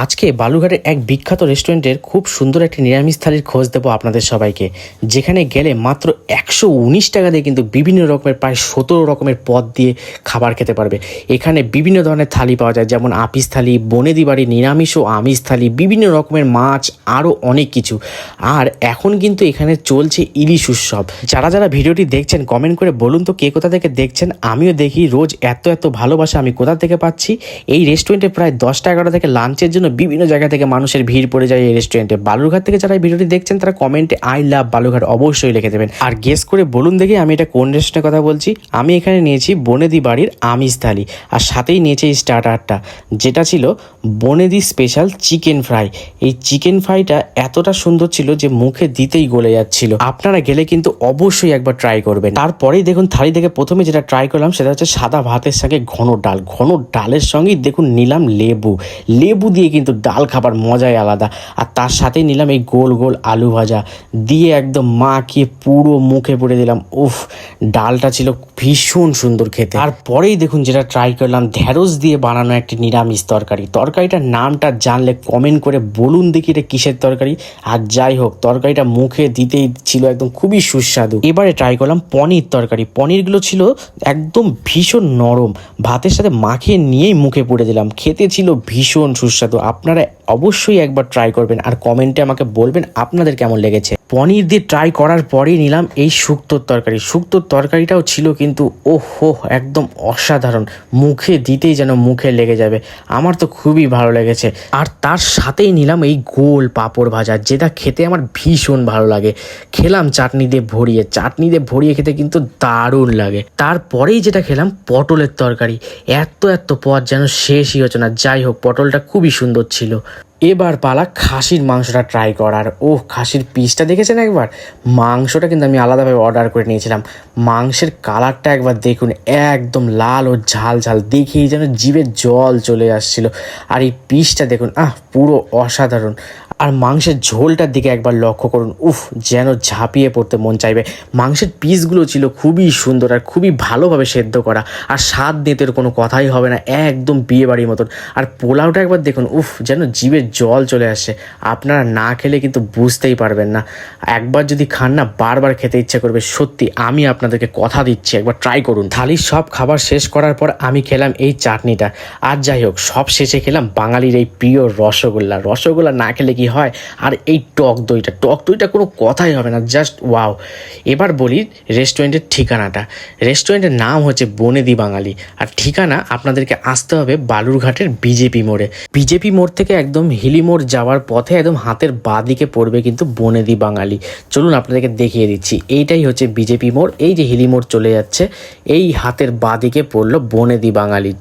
আজকে বালুরঘাটের এক বিখ্যাত রেস্টুরেন্টের খুব সুন্দর একটি নিরামিষ থালির খোঁজ দেবো আপনাদের সবাইকে, যেখানে গেলে মাত্র 119 টাকা দিয়ে কিন্তু বিভিন্ন রকমের প্রায় 17 রকমের পদ দিয়ে খাবার খেতে পারবে। এখানে বিভিন্ন ধরনের থালি পাওয়া যায়, যেমন আপিস থালি, বনেদি বাড়ির নিরামিষ ও আমিষ থালি, বিভিন্ন রকমের মাছ, আরও অনেক কিছু। আর এখন কিন্তু এখানে চলছে ইলিশ উৎসব। যারা যারা ভিডিওটি দেখছেন কমেন্ট করে বলুন তো কে কোথা থেকে দেখছেন। আমিও দেখি রোজ এত ভালোবাসা আমি কোথা থেকে পাচ্ছি। এই রেস্টুরেন্টে প্রায় 10টা-11টা থেকে লাঞ্চের জন্য বিভিন্ন জায়গা থেকে মানুষের ভিড় পড়ে যায় এই রেস্টুরেন্টে। বালুরঘাট থেকে যারা এই ভিডিওটি দেখছেন তারা কমেন্টে আই লাভ বালুরঘাট অবশ্যই লিখে দেবেন। আর গেস করে বলুন দেখি আমি এটা কোন রেস্টুরেন্টের কথা বলছি। আমি এখানে নিয়েছি বনেদি বাড়ির আমিষ থালি, আর সাথেই নিয়েছি এই স্টার্টারটা, যেটা ছিল বনেদি স্পেশাল চিকেন ফ্রাই। এই চিকেন ফ্রাইটা এতটা সুন্দর ছিল যে মুখে দিতেই গলে যাচ্ছিল। আপনারা গেলে কিন্তু অবশ্যই একবার ট্রাই করবেন। তারপরেই দেখুন থালি থেকে প্রথমে যেটা ট্রাই করলাম সেটা হচ্ছে সাদা ভাতের সঙ্গে ঘন ডাল। ঘন ডালের সঙ্গেই দেখুন নিলাম লেবু দিয়ে কিন্তু ডাল খাবার মজাই আলাদা। আর তার সাথে নিলাম এই গোল গোল আলু ভাজা দিয়ে একদম মাখিয়ে পুরো মুখে পড়ে দিলাম। উফ, ডালটা ছিল ভীষণ সুন্দর খেতে। তারপরেই দেখুন যেটা ট্রাই করলাম ঢেঁড়স দিয়ে বানানো একটি নিরামিষ তরকারি। তরকারিটার নামটা জানলে কমেন্ট করে বলুন দেখি এটা কিসের তরকারি। আর যাই হোক, তরকারিটা মুখে দিতেই ছিল একদম খুবই সুস্বাদু। এবারে ট্রাই করলাম পনির তরকারি। পনিরগুলো ছিল একদম ভীষণ নরম, ভাতের সাথে মাখিয়ে নিয়েই মুখে পুড়ে দিলাম। খেতে ছিল ভীষণ সুস্বাদু। আপনারা অবশ্যই একবার ট্রাই করবেন আর কমেন্টে আমাকে বলবেন আপনাদের কেমন লেগেছে। পনির দিয়ে ট্রাই করার পরেই নিলাম এই শুক্তোর তরকারি। শুক্তোর তরকারিটাও ছিল কিন্তু ওহো একদম অসাধারণ, মুখে দিতেই যেন মুখে লেগে যাবে। আমার তো খুবই ভালো লেগেছে। আর তার সাথেই নিলাম এই গোল পাঁপড় ভাজা, যেটা খেতে আমার ভীষণ ভালো লাগে। খেলাম চাটনি দিয়ে ভরিয়ে খেতে কিন্তু দারুণ লাগে। তারপরেই যেটা খেলাম পটলের তরকারি। এত পদ যেন শেষই হচ্ছে না। যাই হোক, পটলটা খুবই সুন্দর ছিল। এবার পালা খাসির মাংসটা ট্রাই করার। খাসির পিসটা দেখেছেন একবার? মাংসটা কিন্তু আমি আলাদাভাবে অর্ডার করে নিয়েছিলাম। মাংসের কালারটা একবার দেখুন, একদম লাল ও ঝাল দেখেই যেন জিভে জল চলে আসছিল। আর এই পিসটা দেখুন, পুরো অসাধারণ। আর মাংসের ঝোলটার দিকে একবার লক্ষ্য করুন, যেন ঝাঁপিয়ে পড়তে মন চাইবে। মাংসের পিসগুলো ছিল খুবই সুন্দর আর খুবই ভালোভাবে সেদ্ধ করা। আর স্বাদ নিতে কোনো কথাই হবে না, একদম বিয়ে বাড়ির মতন। আর পোলাওটা একবার দেখুন, যেন জিভে জল চলে আসে। আপনারা না খেলে কিন্তু বুঝতেই পারবেন না। একবার যদি খান না, বারবার খেতে ইচ্ছা করবে। সত্যি আমি আপনাদেরকে কথা দিচ্ছি, একবার ট্রাই করুন। থালির সব খাবার শেষ করার পর আমি খেলাম এই চাটনিটা। আর যাই হোক, সব শেষে খেলাম বাঙালির এই প্রিয় রসগোল্লা না খেলে কি হয়। আর এই টক দইটা কোনো কথাই হবে না, জাস্ট ওয়াও। এবার বলি রেস্টুরেন্টের ঠিকানাটা। রেস্টুরেন্টের নাম হচ্ছে বনেদি বাঙালি, আর ঠিকানা আপনাদেরকে আসতে হবে বালুরঘাটের বিজেপি মোড় থেকে একদম হিলি মোড় যাওয়ার পথে একদম হাতের বাঁ দিকে পড়বে কিন্তু বনেদি বাঙালি। চলুন আপনাদেরকে দেখিয়ে দিচ্ছি। এইটাই হচ্ছে বিজেপি মোড়। এই যে হিলি মোড় চলে যাচ্ছে, এই হাতের বাঁ দিকে পড়লো বনেদি বাঙালি।